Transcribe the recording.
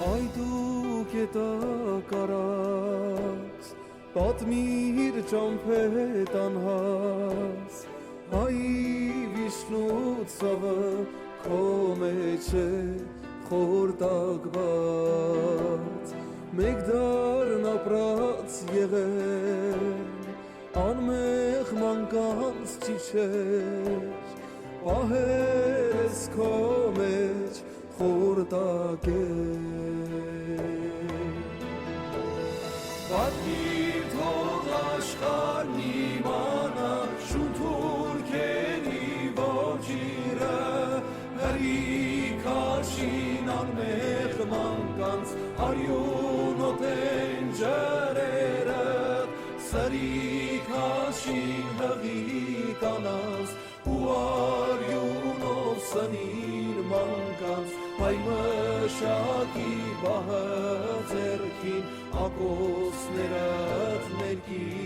Ay du getakaraks Պատմիր ճամփետան հաս Ay վիշնու ցավը քո մեջ է խորտակված Մեկ դարն ապրած եղել Անմեղ մանկանց ճիչեր Պահես քո մեջ խորտակել Պատմիր թող աշխարհն իմանա շունթուրքերի ոչիրը հրիքաշին անմեղ մանկանց արյունոտ են ջրերը սրիքաշին հղի կանանց ու արյունով սնին մանկանց հայ մշակի բահը ձերքին ակոսներըղ ներքի